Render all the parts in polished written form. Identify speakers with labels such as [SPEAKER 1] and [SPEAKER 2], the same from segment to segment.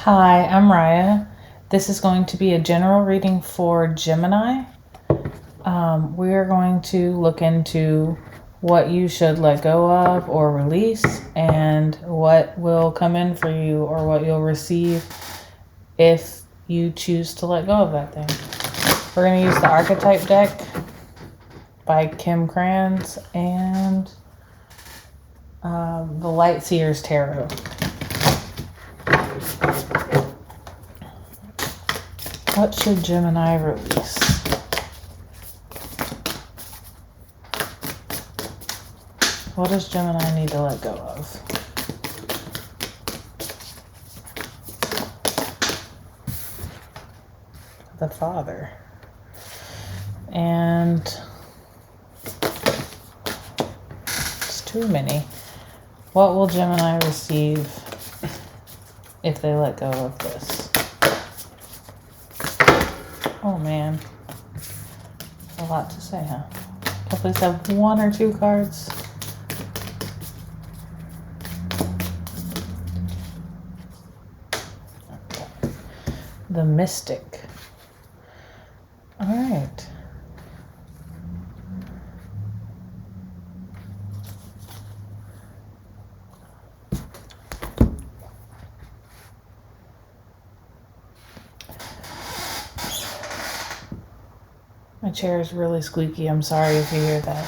[SPEAKER 1] Hi, I'm Raya. This is going to be a general reading for Gemini. We are going to look into what you should let go of or release and what will come in for you or what you'll receive if you choose to let go of that thing. We're going to use the Archetype deck by Kim Kranz and the Light Seers Tarot. What should Gemini release? What does Gemini need to let go of? The Father. And it's too many. What will Gemini receive if they let go of this? Oh man. A lot to say, huh? Can I please have one or two cards? Okay. The Mystic. All right. My chair is really squeaky. I'm sorry if you hear that.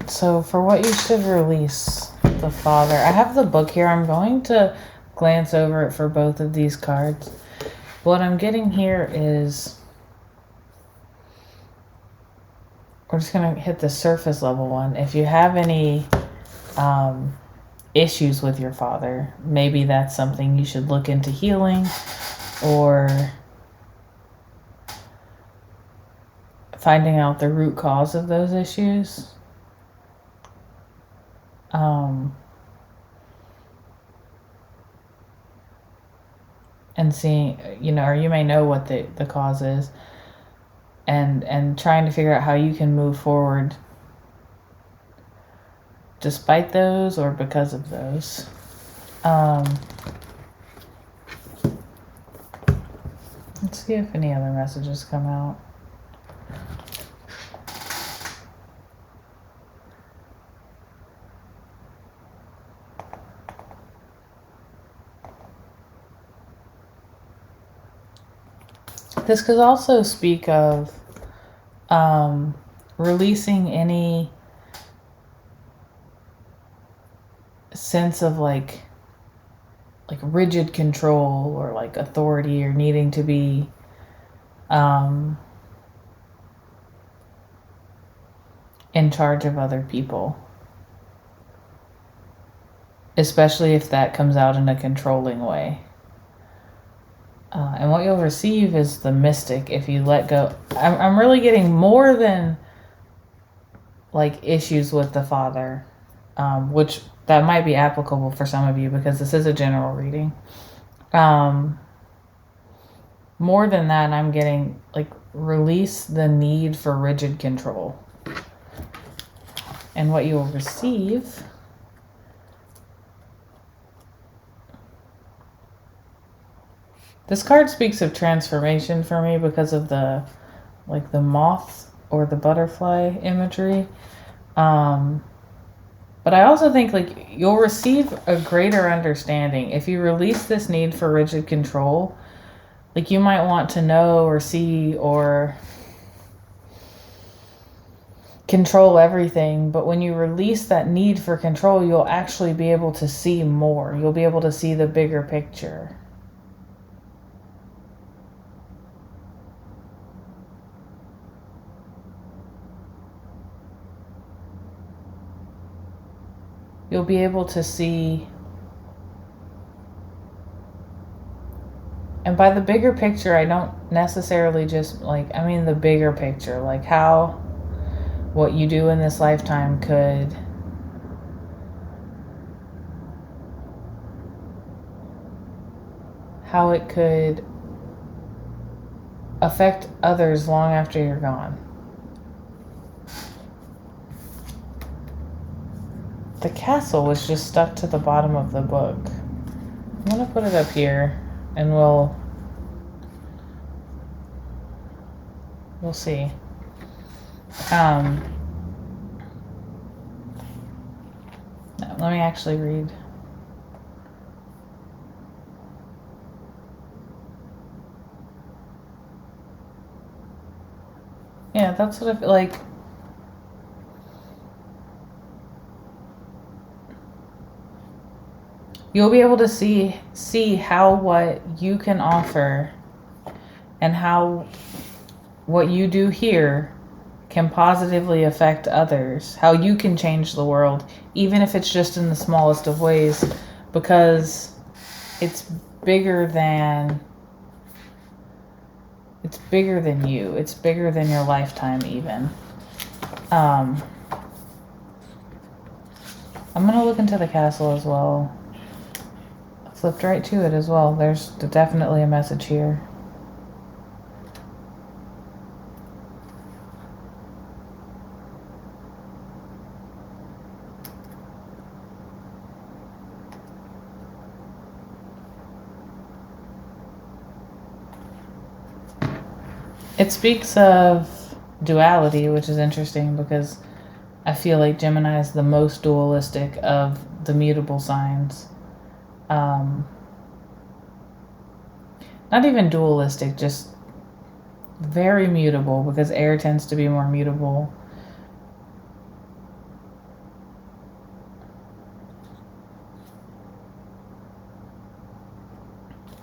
[SPEAKER 1] So for what you should release, the Father. I have the book here. I'm going to glance over it for both of these cards. What I'm getting here is, we're just going to hit the surface level one. If you have any issues with your father, maybe that's something you should look into healing or finding out the root cause of those issues. And seeing, or you may know what the cause is, and trying to figure out how you can move forward despite those or because of those. Let's see if any other messages come out. This could also speak of releasing any sense of like rigid control or like authority or needing to be in charge of other people, especially if that comes out in a controlling way. And what you'll receive is the Mystic if you let go. I'm really getting more than like issues with the Father, which that might be applicable for some of you because this is a general reading. More than that, I'm getting like release the need for rigid control. And what you'll receive this card speaks of transformation for me because of the moth or the butterfly imagery. But I also think like you'll receive a greater understanding if you release this need for rigid control. Like you might want to know or see or control everything, but when you release that need for control, you'll actually be able to see more. You'll be able to see the bigger picture. You'll be able to see, and by the bigger picture, I don't necessarily just I mean the bigger picture, like how what you do in this lifetime could how it could affect others long after you're gone. The castle was just stuck to the bottom of the book. I'm going to put it up here and we'll see. Let me actually read. Yeah, that's what I feel like. You'll be able to see how what you can offer and how what you do here can positively affect others, how you can change the world, even if it's just in the smallest of ways, because it's bigger than you. It's bigger than your lifetime even. I'm gonna look into the castle as well. I flipped right to it as well. There's definitely a message here. It speaks of duality, which is interesting because I feel like Gemini is the most dualistic of the mutable signs. Not even dualistic, just very mutable, because air tends to be more mutable.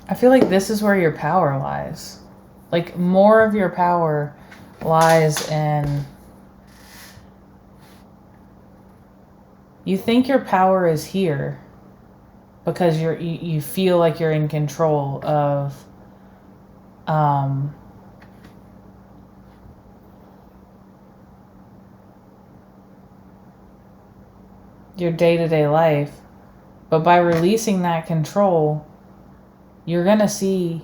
[SPEAKER 1] I feel like this is where your power lies. Like, more of your power lies in... You think your power is here because you feel like you're in control of your day-to-day life. But by releasing that control, you're going to see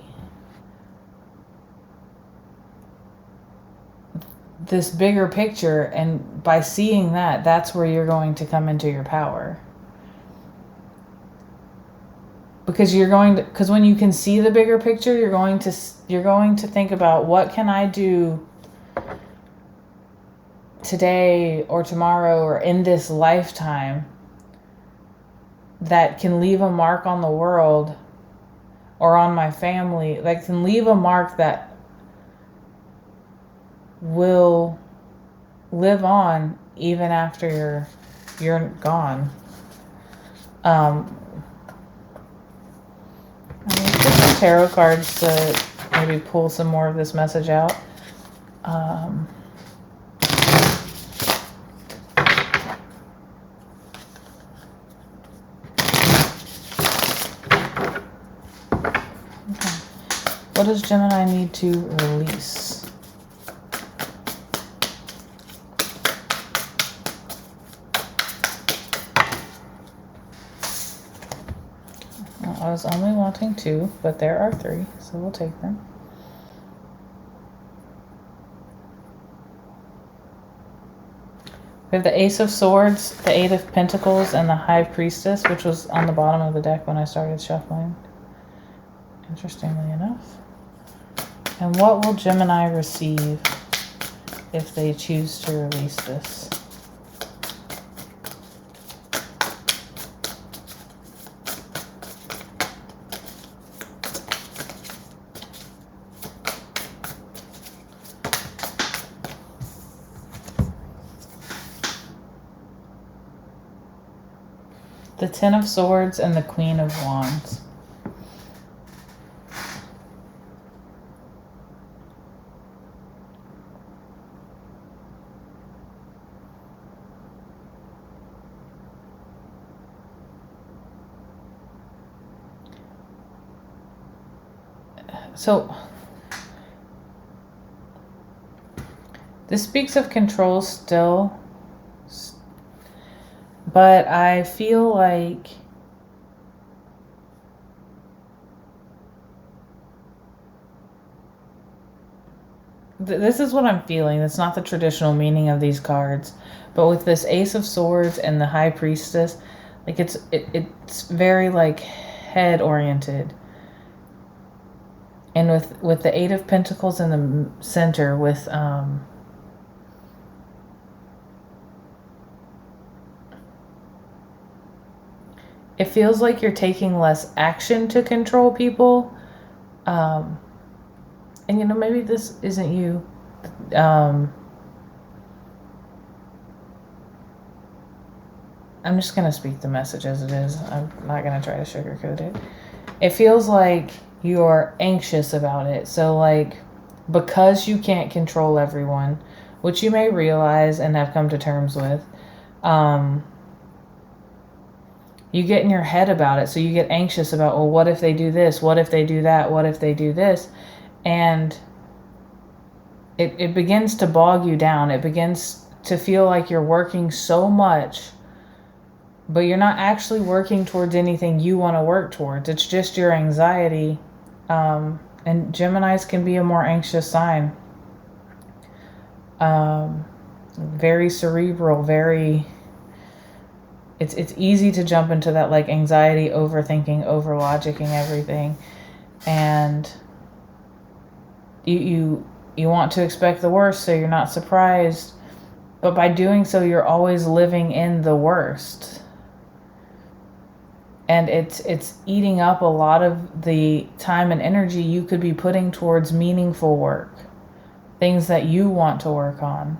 [SPEAKER 1] this bigger picture, and by seeing that, that's where you're going to come into your power. Because when you can see the bigger picture, you're going to think about, what can I do today or tomorrow or in this lifetime that can leave a mark on the world or on my family, that can leave a mark that will live on even after you're gone. Get some tarot cards to maybe pull some more of this message out. What does Gemini need to release? I was only wanting 2, but there are 3, so we'll take them. We have the Ace of Swords, the 8 of Pentacles, and the High Priestess, which was on the bottom of the deck when I started shuffling, interestingly enough. And what will Gemini receive if they choose to release this? The 10 of Swords and the Queen of Wands. So, this speaks of control still, but I feel like this is what I'm feeling. It's not the traditional meaning of these cards, but with this Ace of Swords and the High Priestess, like it's very like head oriented. And with the Eight of Pentacles in the center, with it feels like you're taking less action to control people. And maybe this isn't you. I'm just going to speak the message as it is. I'm not going to try to sugarcoat it. It feels like you're anxious about it. So like, because you can't control everyone, which you may realize and have come to terms with, you get in your head about it. So you get anxious about, well, what if they do this? What if they do that? What if they do this? And it begins to bog you down. It begins to feel like you're working so much, but you're not actually working towards anything you want to work towards. It's just your anxiety. And Geminis can be a more anxious sign. Very cerebral, very... It's easy to jump into that like anxiety, overthinking, over-logicking everything. And you want to expect the worst so you're not surprised. But by doing so, you're always living in the worst. And it's eating up a lot of the time and energy you could be putting towards meaningful work. Things that you want to work on.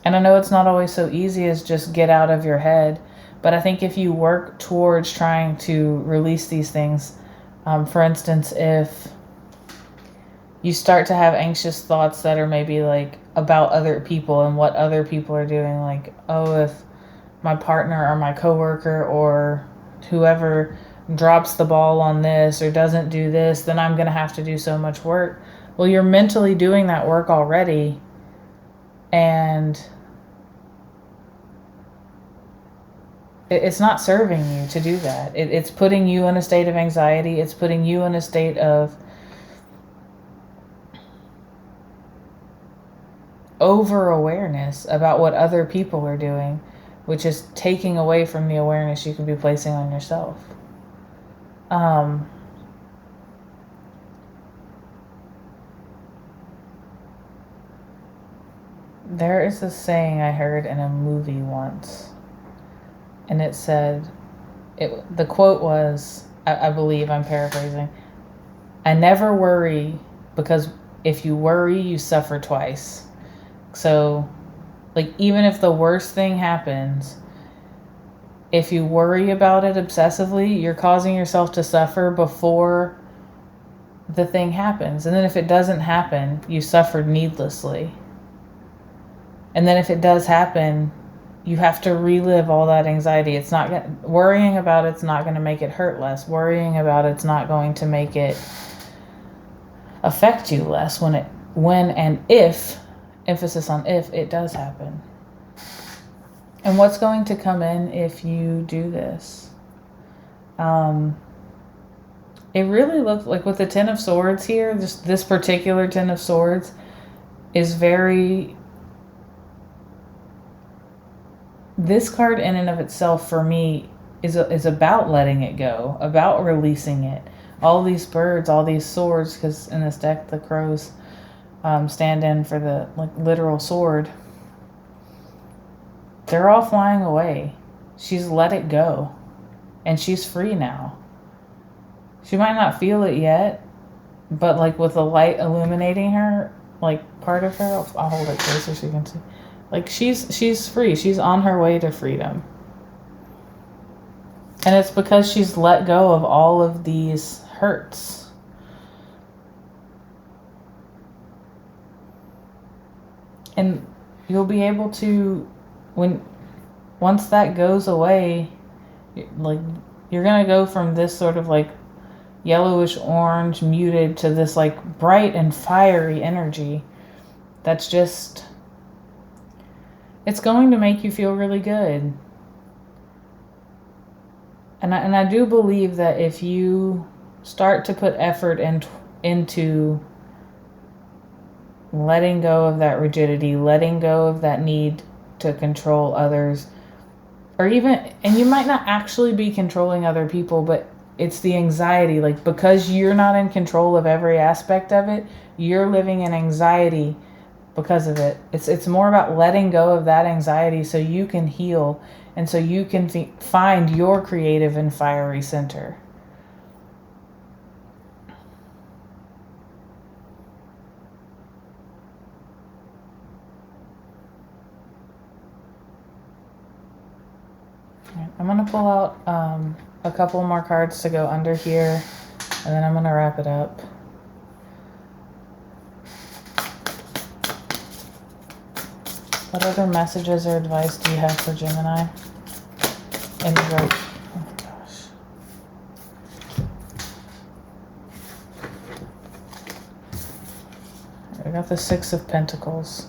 [SPEAKER 1] And I know it's not always so easy as just get out of your head. But I think if you work towards trying to release these things, for instance, if you start to have anxious thoughts that are maybe like about other people and what other people are doing, like, oh, if my partner or my coworker or whoever drops the ball on this or doesn't do this, then I'm going to have to do so much work. Well, you're mentally doing that work already, and it's not serving you to do that. It's putting you in a state of anxiety. It's putting you in a state of over-awareness about what other people are doing, which is taking away from the awareness you could be placing on yourself. There is a saying I heard in a movie once, and it said, the quote was, I believe I'm paraphrasing, I never worry, because if you worry, you suffer twice. So, like, even if the worst thing happens, if you worry about it obsessively, you're causing yourself to suffer before the thing happens. And then if it doesn't happen, you suffered needlessly. And then if it does happen, you have to relive all that anxiety. It's not worrying about it's not going to make it hurt less. Worrying about it's not going to make it affect you less when and if, emphasis on if, it does happen. And what's going to come in if you do this? It really looks like with the Ten of Swords here, this particular Ten of Swords is very... This card in and of itself for me is about letting it go, about releasing it. All these birds, all these swords, because in this deck the crows stand in for the literal sword. They're all flying away. She's let it go. And she's free now. She might not feel it yet, but like with the light illuminating her, like part of her, I'll hold it closer so you can see. Like she's free. She's on her way to freedom. And it's because she's let go of all of these hurts. And you'll be able to, once that goes away, like you're going to go from this sort of like yellowish orange muted to this like bright and fiery energy that's just, it's going to make you feel really good. And I do believe that if you start to put effort into letting go of that rigidity, letting go of that need to control others, or even, and you might not actually be controlling other people, but it's the anxiety, like, because you're not in control of every aspect of it, you're living in anxiety because of it. It's more about letting go of that anxiety so you can heal and so you can find your creative and fiery center. I'm going to pull out a couple more cards to go under here, and then I'm going to wrap it up. What other messages or advice do you have for Gemini? And oh my gosh. I got the Six of Pentacles.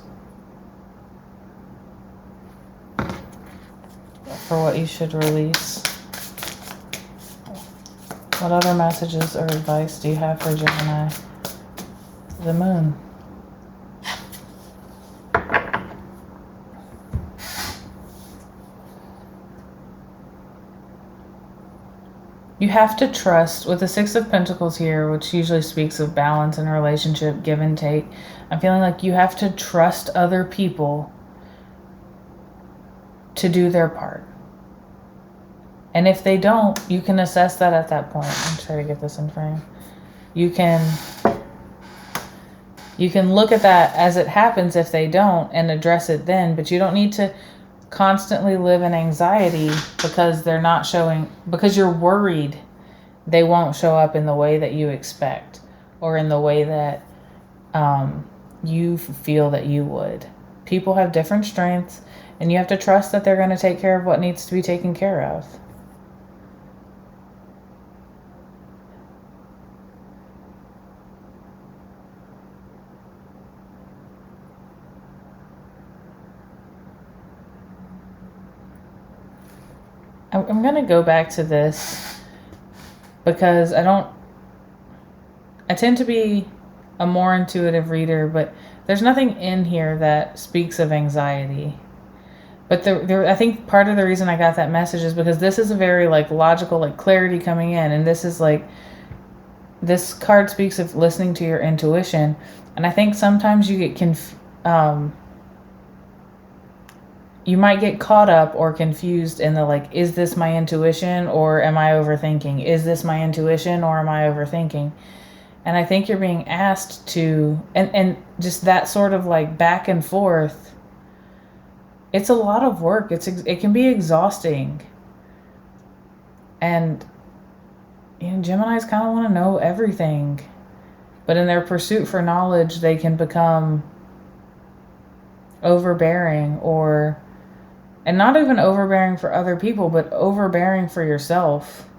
[SPEAKER 1] For what you should release. What other messages or advice do you have for Gemini? The Moon. You have to trust, with the Six of Pentacles here, which usually speaks of balance in a relationship, give and take. I'm feeling like you have to trust other people to do their part. And if they don't, you can assess that at that point. I'm trying to get this in frame. You can look at that as it happens if they don't and address it then, but you don't need to constantly live in anxiety because they're not showing, because you're worried they won't show up in the way that you expect or in the way that you feel that you would. People have different strengths, and you have to trust that they're going to take care of what needs to be taken care of. I'm going to go back to this because I tend to be a more intuitive reader, but there's nothing in here that speaks of anxiety. But I think part of the reason I got that message is because this is a very like logical, like clarity coming in. And this is like, this card speaks of listening to your intuition. And I think sometimes you get you might get caught up or confused in the like, is this my intuition or am I overthinking? Is this my intuition or am I overthinking? And I think you're being asked to, and just that sort of like back and forth, it's a lot of work. It can be exhausting. And Geminis kind of want to know everything. But in their pursuit for knowledge, they can become overbearing and not even overbearing for other people, but overbearing for yourself.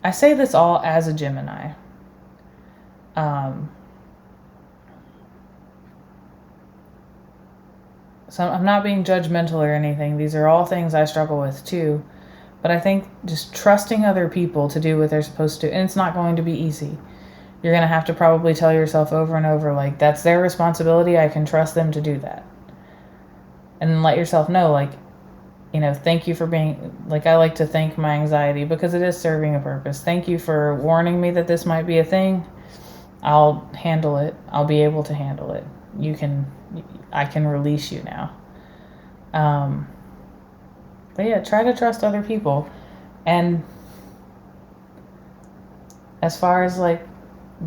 [SPEAKER 1] I say this all as a Gemini. So I'm not being judgmental or anything. These are all things I struggle with too. But I think just trusting other people to do what they're supposed to, and it's not going to be easy. You're going to have to probably tell yourself over and over, like, that's their responsibility. I can trust them to do that. And then let yourself know, like, thank you for being, like, I like to thank my anxiety because it is serving a purpose. Thank you for warning me that this might be a thing. I'll handle it. I'll be able to handle it. I can release you now. But yeah, try to trust other people. And as far as like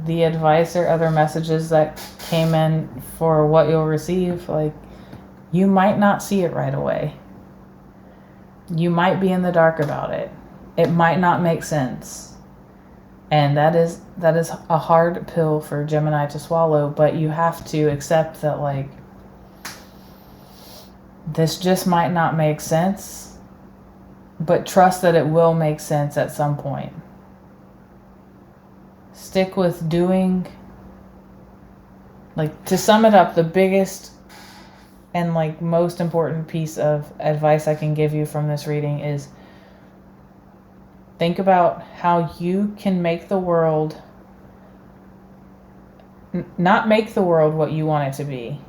[SPEAKER 1] the advice or other messages that came in for what you'll receive, like, you might not see it right away. You might be in the dark about it. It might not make sense. And that is a hard pill for Gemini to swallow, but you have to accept that, like, this just might not make sense, but trust that it will make sense at some point. Stick with doing, like, to sum it up, the biggest and like most important piece of advice I can give you from this reading is think about how you can make the world, not make the world what you want it to be,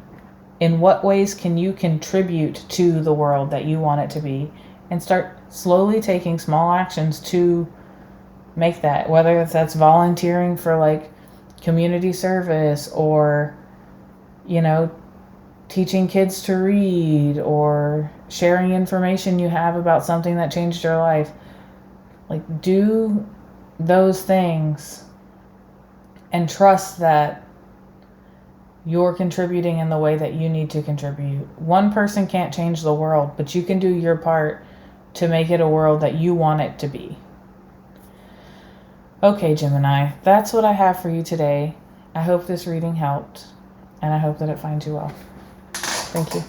[SPEAKER 1] In what ways can you contribute to the world that you want it to be? And start slowly taking small actions to make that, whether that's volunteering for like community service, or, you know, teaching kids to read, or sharing information you have about something that changed your life. Like, do those things and trust that you're contributing in the way that you need to contribute. One person can't change the world, but you can do your part to make it a world that you want it to be. Okay, Gemini, that's what I have for you today. I hope this reading helped, and I hope that it finds you well. Thank you.